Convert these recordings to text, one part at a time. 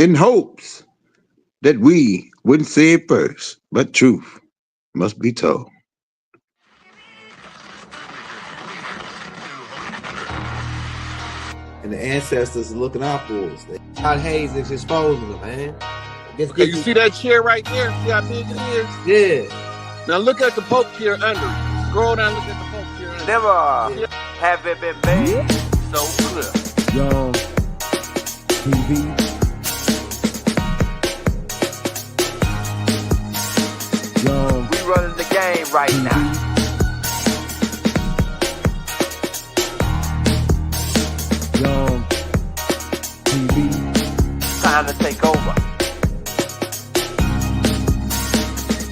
in hopes that we wouldn't say it first, but truth must be told. And the ancestors are looking out for us. God Hayes is exposing them, man. Okay, you see that chair right there? See how big it is? Yeah. Now look at the Pope chair under it. Scroll down, look at the Pope chair under Never have it been made so clear. Young TV. Young. We running the game right now. Young TV. Time to take over.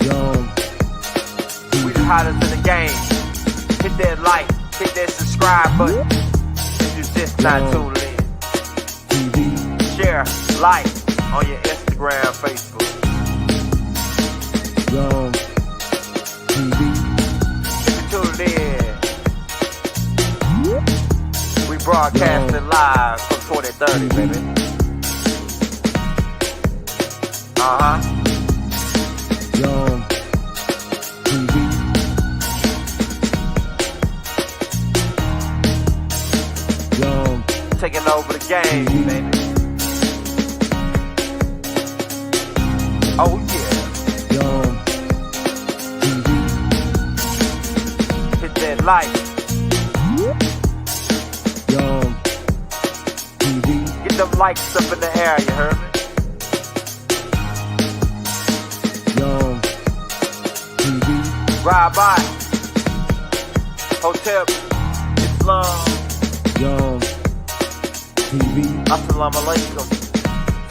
Young. We the hottest in the game. Hit that like, hit that subscribe button. If you just not tuned in. TV. Share, like on your Instagram, Facebook. Young TV. If you tuned in, we broadcasting live from 2030, baby. Young TV. Young. Taking over the game, baby. Oh yeah. Young TV. Hit that like. Young TV. Get them likes up in the air, you heard me? Young TV. Ride by. Hotel Islam. Young TV. Assalamu alaikum.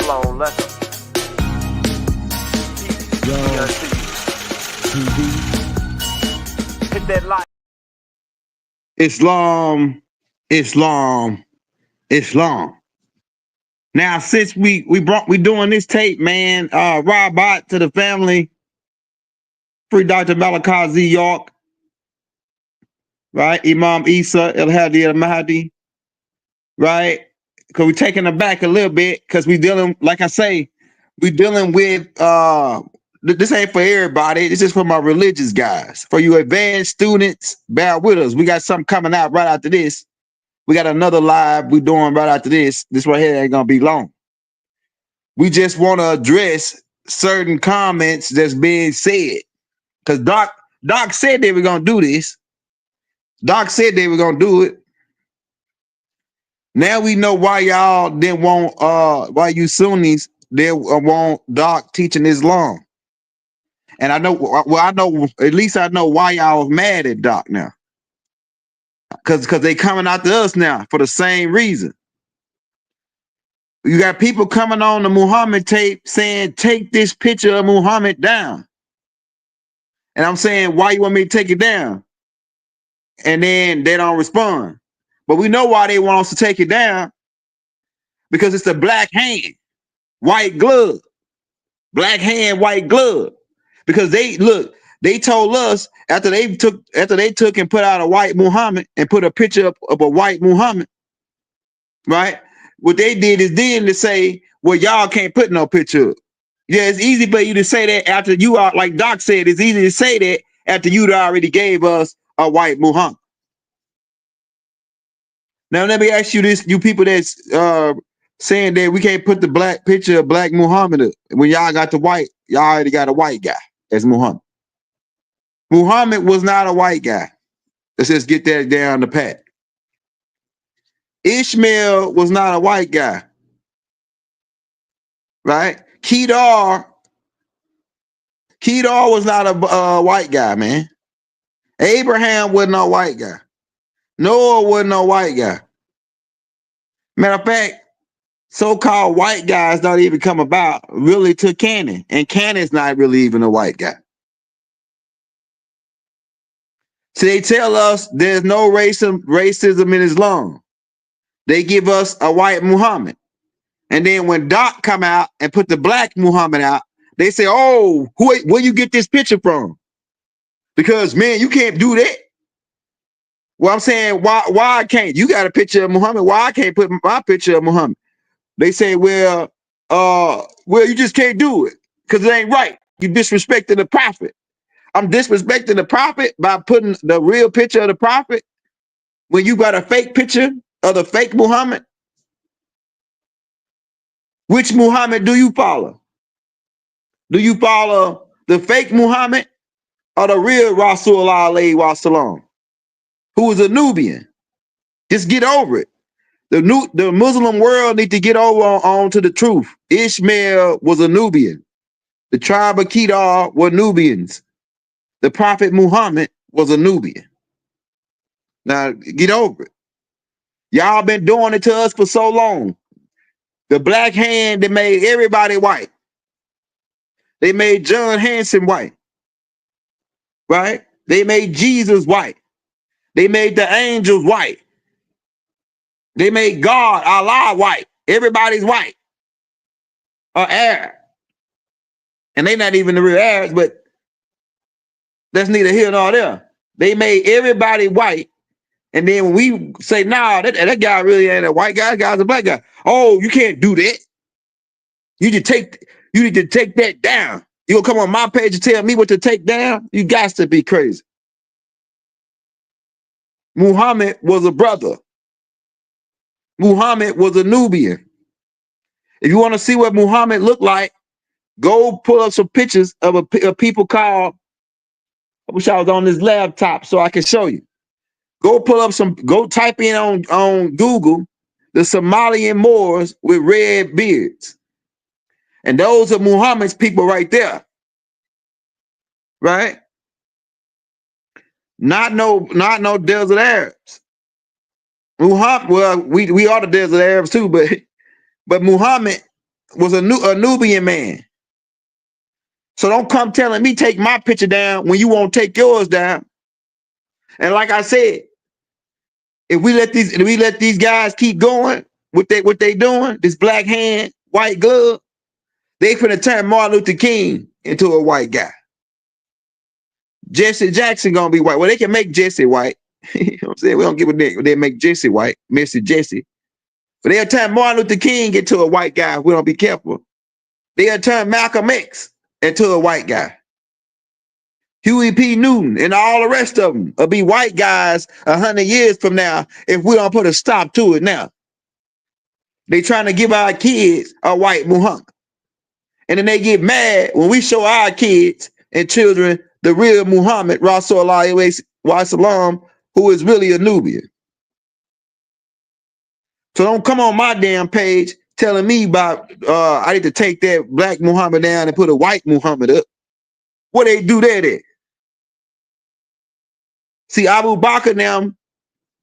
Flown lekker. Young TV. Hit that like. Islam, Islam, Islam. Now, since we doing this tape, man, Rabat to the family, free Dr. Malachi Z York, right? Imam Isa El Hadi El Mahdi, right? Because we're taking it back a little bit because we dealing, like I say, we dealing with this ain't for everybody. This is for my religious guys. For you advanced students, bear with us. We got something coming out right after this. We got another live we doing right after this. This right here ain't gonna be long. We just want to address certain comments that's being said. Because Doc said they were gonna do this. Doc said they were gonna do it. Now we know why y'all didn't want why you Sunnis didn't want Doc teaching Islam. And I know, well, I know, at least I know why y'all was mad at Doc now. Because they coming after us now for the same reason. You got people coming on the Muhammad tape saying, take this picture of Muhammad down. And I'm saying, why you want me to take it down? And then they don't respond. But we know why they want us to take it down. Because it's a black hand, white glove. Black hand, white glove. Because they told us after they took and put out a white Muhammad and put a picture of a white Muhammad, right? What they did is then to say, well, y'all can't put no picture up. Yeah, it's easy for you to say that after you are, like Doc said, it's easy to say that after you already gave us a white Muhammad. Now let me ask you this, you people that's saying that we can't put the black picture of black Muhammad up. When y'all got the white, y'all already got a white guy as Muhammad. Muhammad was not a white guy. Let's just get that down the pat. Ishmael was not a white guy. Right? Kedar was not a white guy, man. Abraham wasn't a white guy. Noah wasn't a white guy. Matter of fact, so-called white guys don't even come about really to Canaan. And Canaan's not really even a white guy. So they tell us there's no racism in Islam. They give us a white Muhammad. And then when Doc come out and put the black Muhammad out, they say, oh, where you get this picture from? Because, man, you can't do that. Well, I'm saying, why I can't? You got a picture of Muhammad. Why I can't put my picture of Muhammad? They say, well, well, you just can't do it because it ain't right. You disrespecting the prophet. I'm disrespecting the prophet by putting the real picture of the prophet when you got a fake picture of the fake Muhammad. Which Muhammad do you follow? Do you follow the fake Muhammad or the real Rasulullah alayhi wasalam, who is a Nubian? Just get over it. The Muslim world need to get over on to the truth. Ishmael was a Nubian. The tribe of Kedar were Nubians. The prophet Muhammad was a Nubian. Now get over it. Y'all been doing it to us for so long. The black hand that made everybody white. They made John Hanson white, right? They made Jesus white. They made the angels white. They made God, Allah white. Everybody's white or Arab. And they not even the real Arabs, but that's neither here nor there. They made everybody white. And then when we say, nah, that guy really ain't a white guy, that guy's a black guy. Oh, you can't do that. You need to take that down. You gonna come on my page and tell me what to take down? You got to be crazy. Muhammad was a brother. Muhammad was a Nubian. If you want to see what Muhammad looked like, go pull up some pictures of a people called, I wish I was on this laptop so I can show you. Go type in on Google the Somalian Moors with red beards. And those are Muhammad's people right there. Right? Not no desert Arabs. Muhammad, well, we are the desert Arabs too, but Muhammad was a Nubian man. So don't come telling me take my picture down when you won't take yours down. And like I said, if we let these guys keep going what they doing, this black hand, white glove, they finna turn Martin Luther King into a white guy. Jesse Jackson gonna be white. Well, they can make Jesse white. You know what I'm saying? We don't give a damn. They make Jesse white, Mr. Jesse. But they'll turn Martin Luther King into a white guy if we don't be careful. They'll turn Malcolm X into a white guy. Huey P. Newton and all the rest of them will be white guys 100 years from now if we don't put a stop to it now. They trying to give our kids a white Muhammad. And then they get mad when we show our kids and children the real Muhammad, Rasulullah Wasallam, who is really a Nubian. So don't come on my damn page telling me about I need to take that black Muhammad down and put a white Muhammad up. What they do that at? See, Abu Bakr now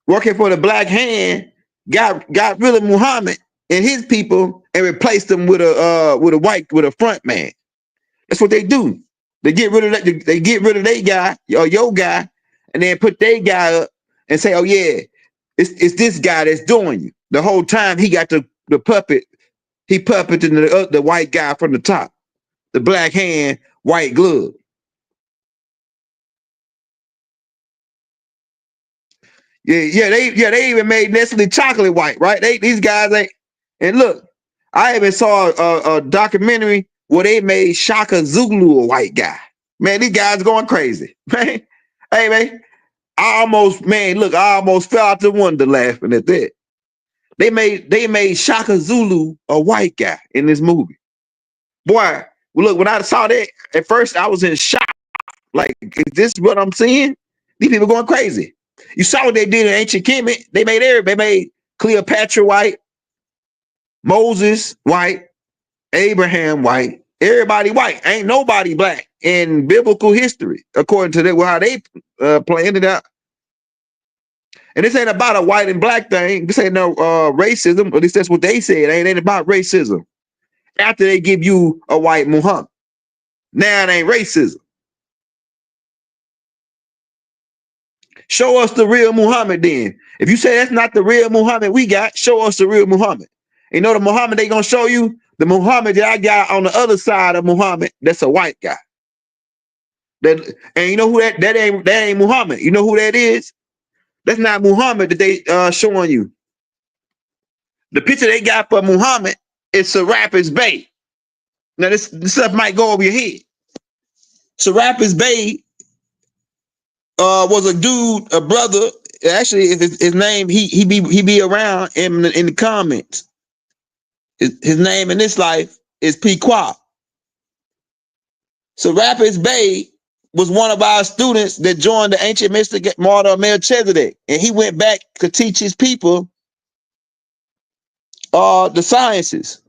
working for the black hand got rid of Muhammad and his people and replaced them with a front man. That's what they do. They get rid of that. They get rid of their guy or your guy, and then put their guy up and say, "Oh yeah, it's this guy that's doing you." The whole time he got the puppet. He puppeted the white guy from the top, the black hand, white glove. They even made Nestle chocolate white, right? These guys ain't. And look, I even saw a documentary where they made Shaka Zulu a white guy. Man, these guys going crazy, man. Hey, man, I almost fell out the window laughing at that. They made Shaka Zulu a white guy in this movie. Boy, look, when I saw that, at first I was in shock. Like, is this what I'm seeing? These people going crazy. You saw what they did in ancient Kemet. They made Cleopatra white, Moses white, Abraham white, everybody white. Ain't nobody black in biblical history, according to how they planned it out. And this ain't about a white and black thing. This ain't no racism. At least that's what they said. It ain't about racism. After they give you a white Muhammad, now it ain't racism. Show us the real Muhammad then. If you say that's not the real Muhammad we got, show us the real Muhammad. You know the Muhammad they gonna show you? The Muhammad that I got on the other side of Muhammad, that's a white guy. And you know who that ain't Muhammad. You know who that is? That's not Muhammad that they showing you. The picture they got for Muhammad is Serapis Bey. Now this stuff might go over your head. Serapis Bey was a dude, a brother. Actually, his name, he be around in the comments. His name in this life is P. Quap. Serapis Bey was one of our students that joined the ancient mystic martyr of Melchizedek, and he went back to teach his people the sciences.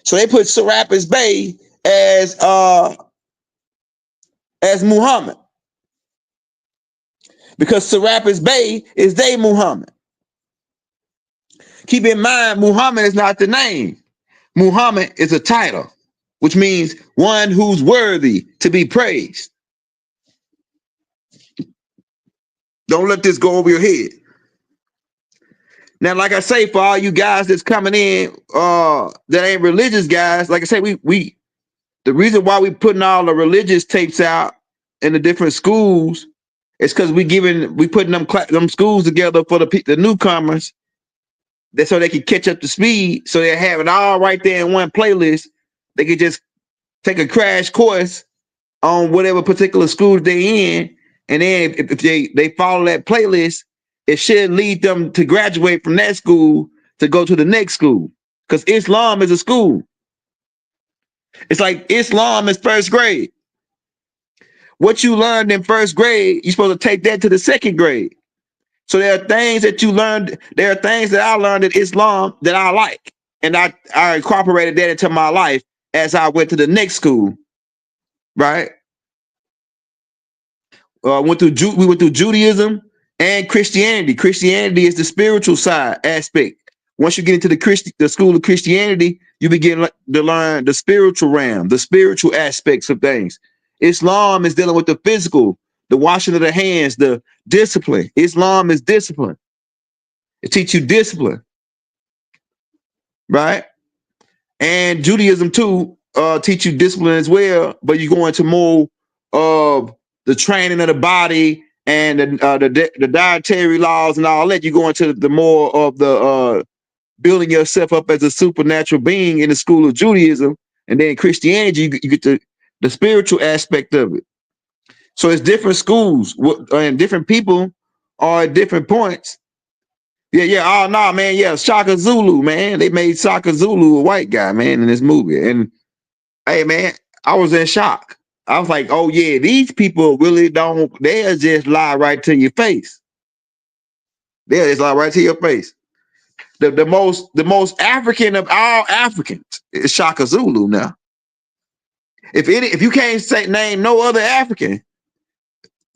So they put Serapis Bey as Muhammad, because Serapis Bey is they Muhammad. Keep in mind, Muhammad is not the name. Muhammad is a title, which means one who's worthy to be praised. Don't let this go over your head. Now, like I say, for all you guys that's coming in that ain't religious guys, like I say, we the reason why we putting all the religious tapes out in the different schools is because we putting them schools together for the newcomers, that so they can catch up to speed, so they have it all right there in one playlist. They could just take a crash course on whatever particular school they in, and then if they follow that playlist, it should lead them to graduate from that school to go to the next school. Because Islam is a school. It's like Islam is first grade. What you learned in first grade, you're supposed to take that to the second grade. So there are things that you learned, there are things that I learned in Islam that I like. And I incorporated that into my life as I went to the next school. Right? We went through Judaism and Christianity. Christianity is the spiritual side aspect. Once you get into the school of Christianity, you begin to learn the spiritual realm, the spiritual aspects of things. Islam is dealing with the physical, the washing of the hands, the discipline. Islam is discipline. It teaches you discipline, right? And Judaism too teach you discipline as well, but you go into more of the training of the body and the dietary laws and all that. You go into the more of the building yourself up as a supernatural being in the school of Judaism, and then Christianity, you get the spiritual aspect of it. So it's different schools and different people are at different points. Yeah. Oh no, man. Yeah, Shaka Zulu, man. They made Shaka Zulu a white guy, man, in this movie. And hey, man, I was in shock. I was like, oh yeah, these people really don't. They'll just lie right to your face. They'll just lie right to your face. The most African of all Africans is Shaka Zulu. Now, if you can't name no other African,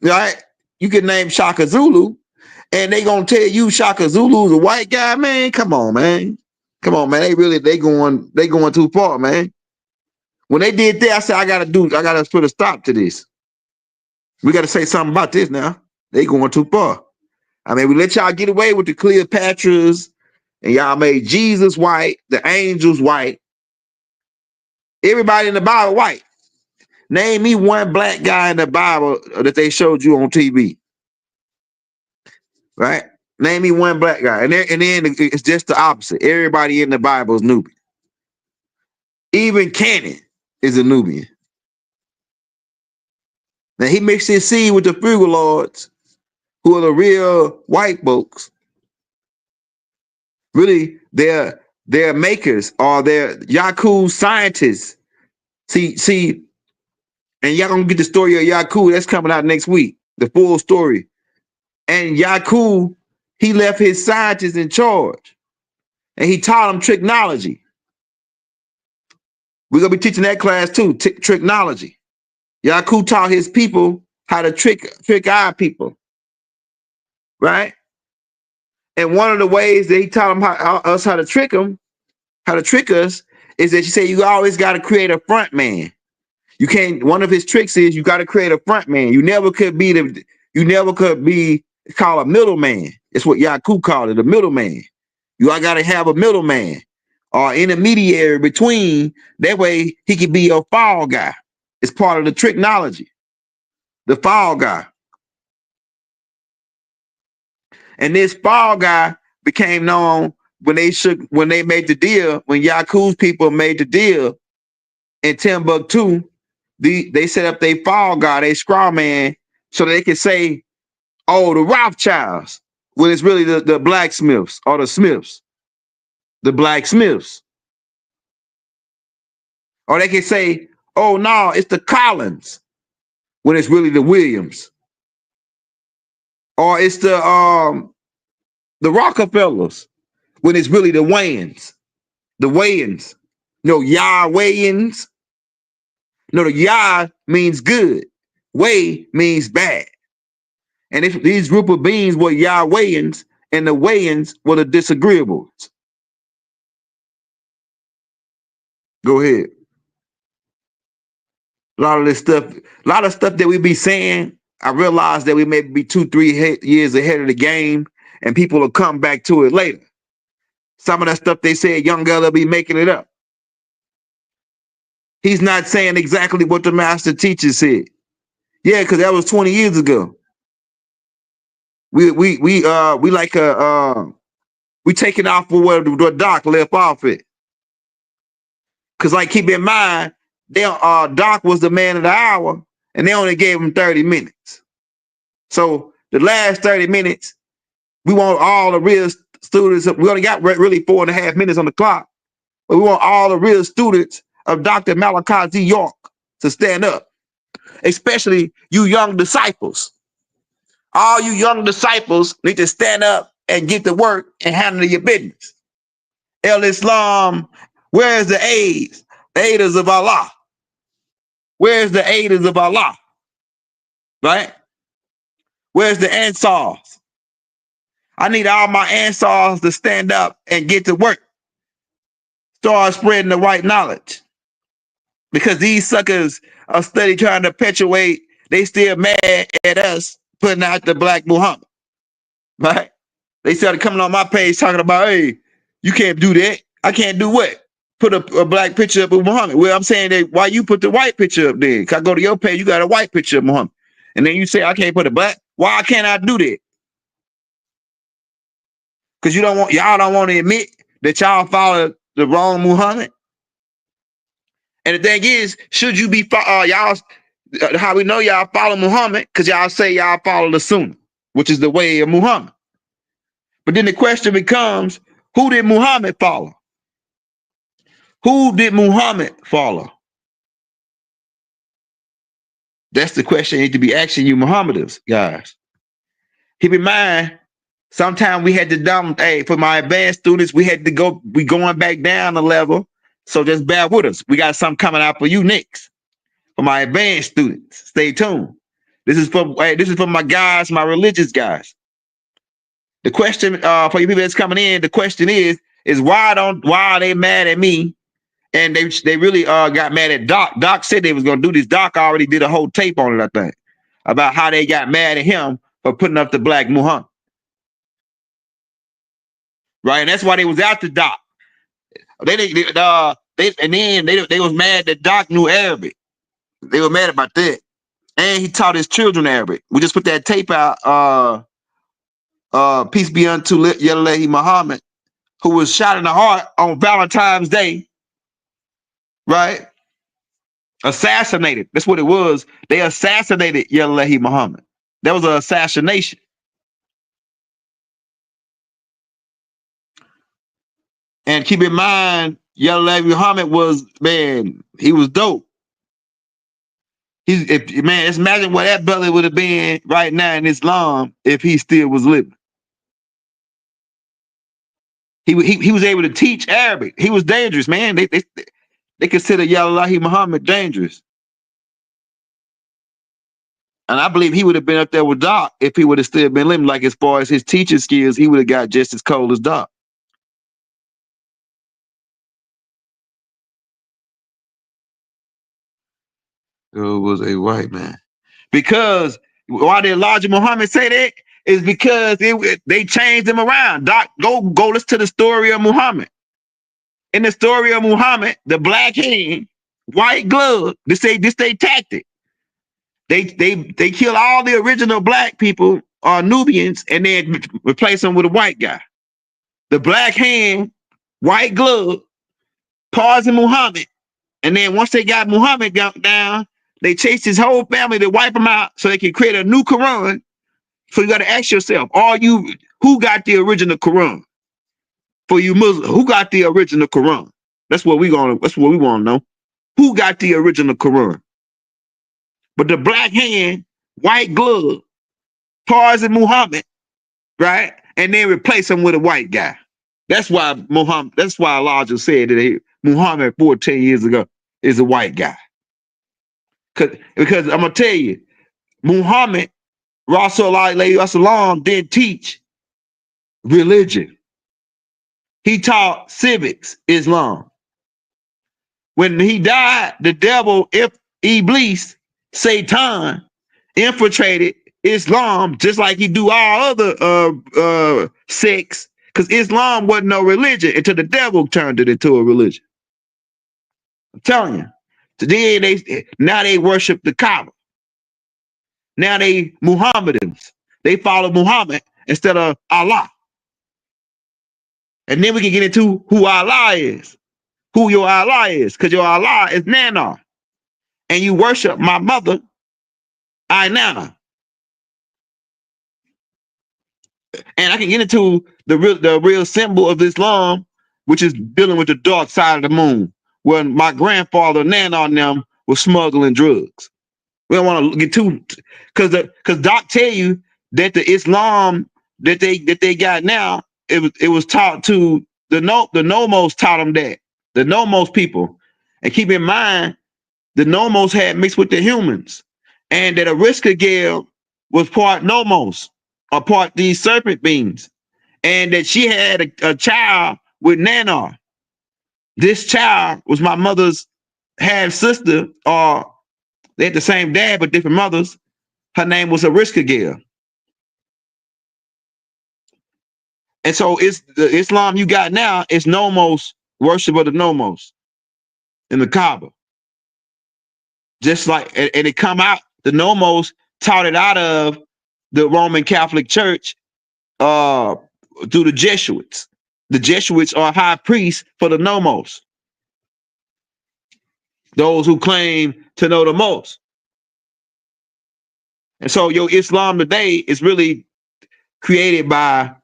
right? You can name Shaka Zulu. And they gonna tell you Shaka Zulu's a white guy, man. Come on, man. Come on, man. They going too far, man. When they did that, I said, I gotta put a stop to this. We gotta say something about this now. They going too far. I mean, we let y'all get away with the Cleopatras, and y'all made Jesus white, the angels white. Everybody in the Bible white. Name me one black guy in the Bible that they showed you on TV. Right? Name me one black guy. And then it's just the opposite. Everybody in the Bible is Nubian. Even Canaan is a Nubian. Now he mixed his seed with the frugal lords, who are the real white folks. Really, they're makers, or they're Yaku scientists. See, and y'all gonna get the story of Yaku. That's coming out next week. The full story. And Yaku, he left his scientists in charge, and he taught them tricknology. We're gonna be teaching that class too, tricknology. Yaku taught his people how to trick our people, right? And one of the ways that he taught them how to trick them, how to trick us, is that you say you always got to create a front man. You can't. One of his tricks is you got to create a front man. You never could be called a middleman. It's what Yaku called it, a middleman. You got to have a middleman or intermediary between. That way he could be your fall guy. It's part of the tricknology, the fall guy. And this fall guy became known when they made the deal, when Yaku's people made the deal in Timbuktu, they set up their fall guy, they straw man, so they could say, oh, the Rothschilds, when it's really the blacksmiths or the Smiths, the blacksmiths. Or they can say, oh no, it's the Collins, when it's really the Williams. Or it's the Rockefellers, when it's really the Wayans. The Wayans. No, Yah Wayans. No, the Yah means good. Way means bad. And if these group of beings were Yah Wayans, and the Wayans were the disagreeables. Go ahead. A lot of stuff that we be saying, I realize that we may be 2-3 years ahead of the game, and people will come back to it later. Some of that stuff they said, young girl will be making it up. He's not saying exactly what the master teacher said. Yeah, because that was 20 years ago. We taking off for where the doc left off it. Cause like keep in mind, Doc was the man of the hour, and they only gave him 30 minutes. So the last 30 minutes, we want all the real students. We only got really 4.5 minutes on the clock, but we want all the real students of Dr. Malachi Z York to stand up, especially you young disciples. All you young disciples need to stand up and get to work and handle your business. El Islam, where's the aides? The aiders of Allah. Where's the aiders of Allah? Right? Where's the Ansars? I need all my Ansars to stand up and get to work. Start spreading the right knowledge. Because these suckers are steady trying to perpetuate, they still mad at us putting out the Black Muhammad. Right? They started coming on my page talking about, hey, you can't do that. I can't do what? Put a black picture up of Muhammad. Well, I'm saying that why you put the white picture up there? Cause I go to your page, you got a white picture of Muhammad. And then you say I can't put a black. Why can't I do that? Because y'all don't want to admit that y'all follow the wrong Muhammad. And the thing is, should you be y'all? How we know y'all follow Muhammad? Because y'all say y'all follow the Sunnah, which is the way of Muhammad. But then the question becomes, who did Muhammad follow? Who did Muhammad follow? That's the question you need to be asking you Muhammadans, guys. Keep in mind, sometimes we had to for my advanced students, we going back down a level. So just bear with us. We got something coming out for you next. For my advanced students, stay tuned. This is for my guys, my religious guys. The question for you people that's coming in, the question is why are they mad at me? And they really got mad at Doc. Doc said they was gonna do this. Doc already did a whole tape on it, I think, about how they got mad at him for putting up the Black Muhammad. Right, and that's why they was after Doc. They was mad that Doc knew Arabic. They were mad about that, and he taught his children Arabic. We just put that tape out. Peace be unto Yalahi Muhammad, who was shot in the heart on Valentine's Day. Right? Assassinated. That's what it was. They assassinated Yalahi Muhammad. That was an assassination. And keep in mind, Yalahi Muhammad was, man, he was dope. Just imagine what that brother would have been right now in Islam if he still was living. He was able to teach Arabic. He was dangerous, man. They consider Yalahi Muhammad dangerous. And I believe he would have been up there with Doc if he would have still been living. Like as far as his teaching skills, he would have got just as cold as Doc. It was a white man. Because why did Elijah Muhammad say that? Is because they changed him around. Doc, go listen to the story of Muhammad. In the story of Muhammad, the black hand, white glove, this they tactic. They kill all the original black people, Nubians, and then replace them with a white guy. the black hand, white glove, pausing Muhammad. And then once they got Muhammad down, they chased his whole family to wipe him out so they could create a new Quran. So you got to ask yourself, who got the original Quran? For you Muslims, who got the original Quran? That's what we want to know. Who got the original Quran? But the black hand, white glove, pausing Muhammad, right? And then replace him with a white guy. That's why Allah just said that Muhammad 14 years ago is a white guy. Because I'm gonna tell you, Muhammad, Rasulullah didn't teach religion. He taught civics, Islam. When he died, the devil, Iblis, Satan, infiltrated Islam just like he do all other sects, because Islam wasn't no religion until the devil turned it into a religion. I'm telling you. Today now they worship the Kaaba. Now they Muhammadans. They follow Muhammad instead of Allah. And then we can get into who Allah is. Who your Allah is. Because your Allah is Nana. And you worship my mother, Nana. And I can get into the real symbol of Islam, which is dealing with the dark side of the moon, when my grandfather, Nana, and them was smuggling drugs. We don't want to get too, because Doc tell you that the Islam that they got now, it was taught to the Nomos taught them that. The Nomos people. And keep in mind, the Nomos had mixed with the humans. And that Aristotle was part Nomos, or part these serpent beings. And that she had a child with Nanar. This child was my mother's half sister, or they had the same dad but different mothers. Her name was Aristotle. And so it's the Islam you got now is Nomos, worship of the Nomos in the Kaaba. Just like, and it come out, the Nomos taught it out of the Roman Catholic Church through the Jesuits. The Jesuits are high priests for the Nomos. Those who claim to know the most. And so your Islam today is really created by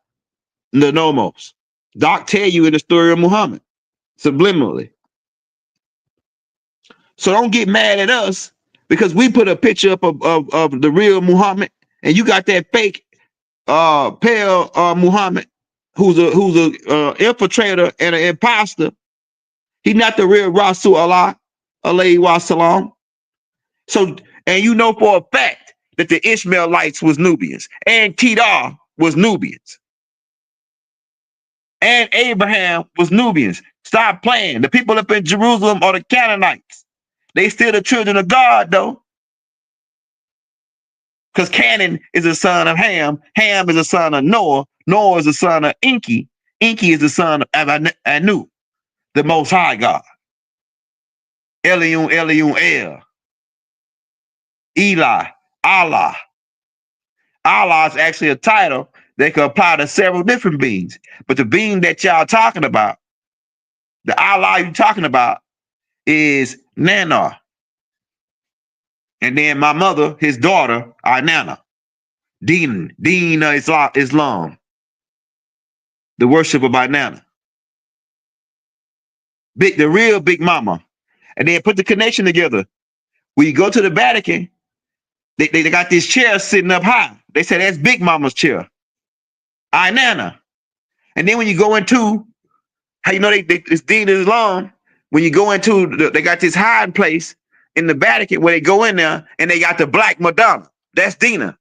the Nomos. Doc tell you in the story of Muhammad, subliminally. So don't get mad at us because we put a picture up of the real Muhammad, and you got that fake pale Muhammad who's a infiltrator and an imposter. He's not the real Rasulullah, alayhi wasalam. So, and you know for a fact that the Ishmaelites was Nubians, and Kedar was Nubians, and Abraham was Nubians. Stop playing. The people up in Jerusalem are the Canaanites. They still the children of God, though. Because Canaan is a son of Ham. Ham is a son of Noah. Noah is a son of Enki. Enki is the son of Anu, the Most High God. Elion, El. Eli, Allah. Allah is actually a title that can apply to several different beings. But the being that y'all talking about, the Allah you talking about, is Nanar. And then my mother, his daughter, Nana. Deen Islam. The worship of Nana. The real Big Mama. And then put the connection together. When you go to the Vatican, they got this chair sitting up high. They say that's Big Mama's chair. Nana. And then when you go into, how you know it's Deen Islam, when you go into, they got this hiding place in the Vatican where they go in there and they got the Black Madonna. That's Dina.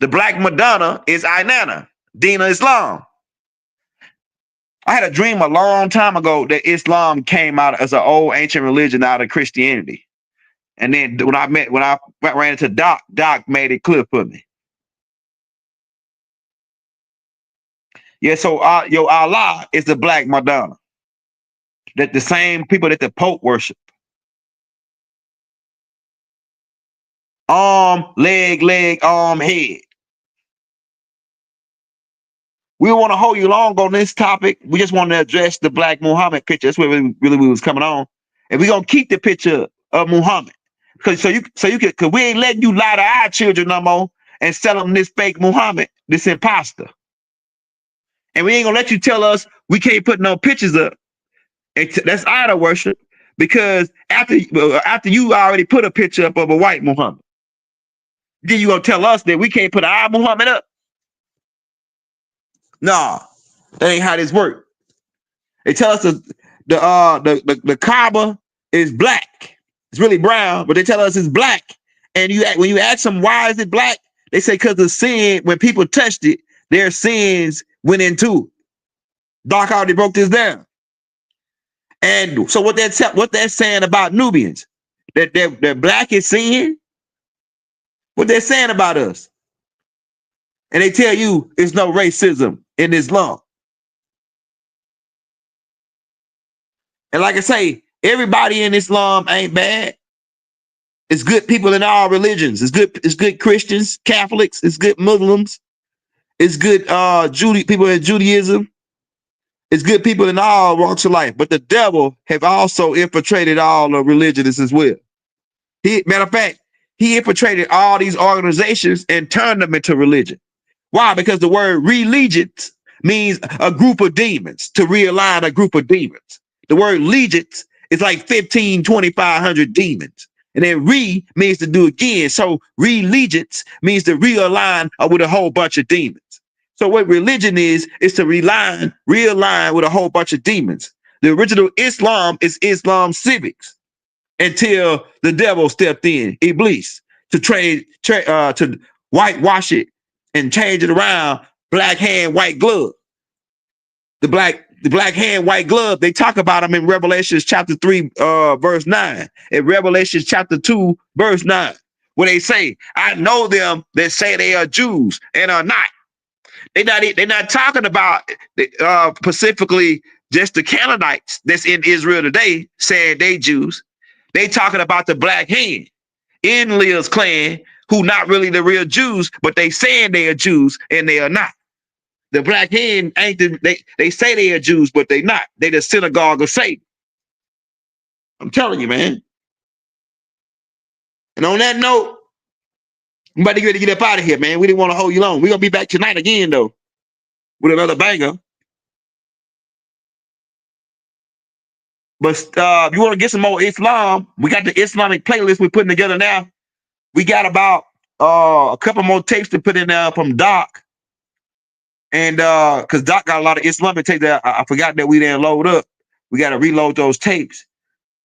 The Black Madonna is Nana. Deen Islam. I had a dream a long time ago that Islam came out as an old ancient religion out of Christianity. And then when I ran into Doc made it clear for me. Yeah, so your Allah is the Black Madonna. That the same people that the Pope worship. Arm, leg, arm, head. We don't want to hold you long on this topic. We just want to address the Black Muhammad picture. That's where we was coming on. And we're gonna keep the picture of Muhammad. Because so you can, because we ain't letting you lie to our children no more and sell them this fake Muhammad, this imposter. And we ain't gonna let you tell us we can't put no pictures up. That's idol worship. Because after you already put a picture up of a white Muhammad, then you gonna tell us that we can't put our Muhammad up? Nah, that ain't how this works. They tell us the Kaaba is black. It's really brown, but they tell us it's black. And when you ask them why is it black, they say because of sin. When people touched it, their sins went into it. Doc already broke this down. And so what they're saying about Nubians, that black is sin. What they're saying about us, and they tell you it's no racism in Islam. And like I say, everybody in Islam ain't bad. It's good people in all religions. It's good Christians, Catholics. It's good Muslims. It's good people in Judaism. It's good people in all walks of life. But the devil have also infiltrated all the religions as well. Matter of fact, he infiltrated all these organizations and turned them into religion. Why? Because the word religions means a group of demons, to realign a group of demons. The word legions is like 15, 2,500 demons. And then means to do again. So religions means to realign with a whole bunch of demons. So what religion is to realign with a whole bunch of demons. The original Islam is Islam civics until the devil stepped in, Iblis, to whitewash it and change it around. Black hand, white glove. The black hand, white glove, they talk about them in Revelations chapter 3, verse 9. In Revelations chapter 2, verse 9, where they say, I know them that say they are Jews and are not. They're not talking about specifically just the Canaanites that's in Israel today saying they Jews. They talking about the black hand in Leah's clan who not really the real Jews, but they saying they are Jews and they are not. The black hen ain't they say they are Jews, but they not. They the synagogue of Satan. I'm telling you, man. And on that note, I'm about to get ready to get up out of here, man. We didn't want to hold you long. We're gonna be back tonight again, though, with another banger. But if you want to get some more Islam, we got the Islamic playlist we're putting together now. We got about a couple more tapes to put in there from Doc. And because Doc got a lot of Islamic tapes that I forgot that we didn't load up. We got to reload those tapes.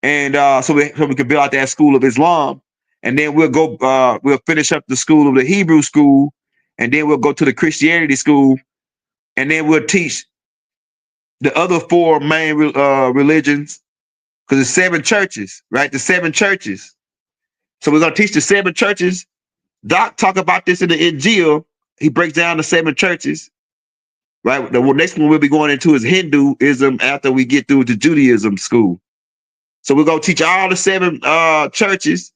And so we can build out that school of Islam. And then we'll finish up the school of the Hebrew school. And then we'll go to the Christianity school. And then we'll teach the other four main religions. Because there's 7 churches, right? The 7 churches. So we're going to teach the 7 churches. Doc talk about this in the Injil. He breaks down the 7 churches. Right. The next one we'll be going into is Hinduism after we get through the Judaism school. So we're going to teach all the 7 churches.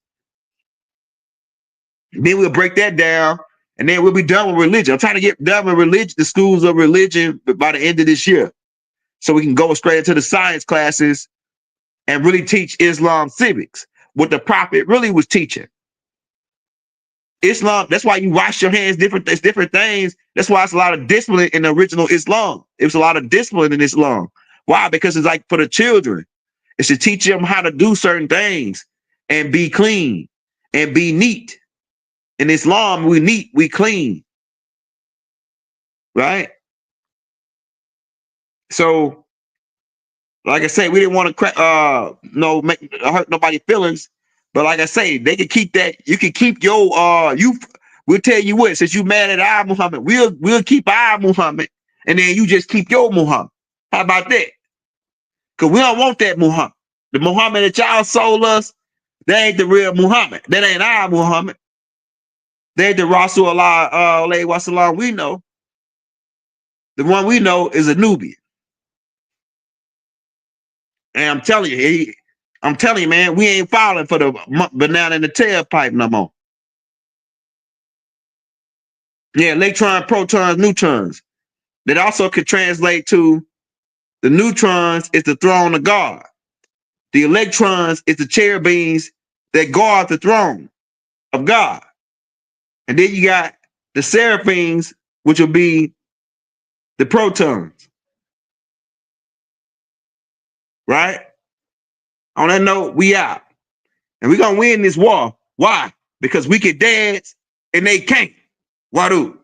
Then we'll break that down. And then we'll be done with religion. I'm trying to get done with religion, the schools of religion by the end of this year. So we can go straight into the science classes and really teach Islam civics, what the prophet really was teaching. Islam, that's why you wash your hands it's different things. That's why it's a lot of discipline in the original Islam. It was a lot of discipline in Islam. Why? Because it's like for the children. It's to teach them how to do certain things and be clean and be neat. In Islam, we neat, we clean. Right? So, like I say, we didn't want to hurt nobody's feelings. But like I say, they can keep that. You can keep your we'll tell you what, since you mad at our Muhammad, we'll keep our Muhammad, and then you just keep your Muhammad. How about that? Because we don't want that Muhammad. The Muhammad that y'all sold us, that ain't the real Muhammad. That ain't our Muhammad. They ain't the Rasulullah wasalam we know. The one we know is a Nubian. And I'm telling you, man, we ain't falling for the banana in the tailpipe no more. Yeah, electron, protons, neutrons. That also could translate to the neutrons is the throne of God. The electrons is the cherubims that guard the throne of God. And then you got the seraphims, which will be the protons. Right? On that note, we out. And we're going to win this war. Why? Because we can dance and they can't. Wadu.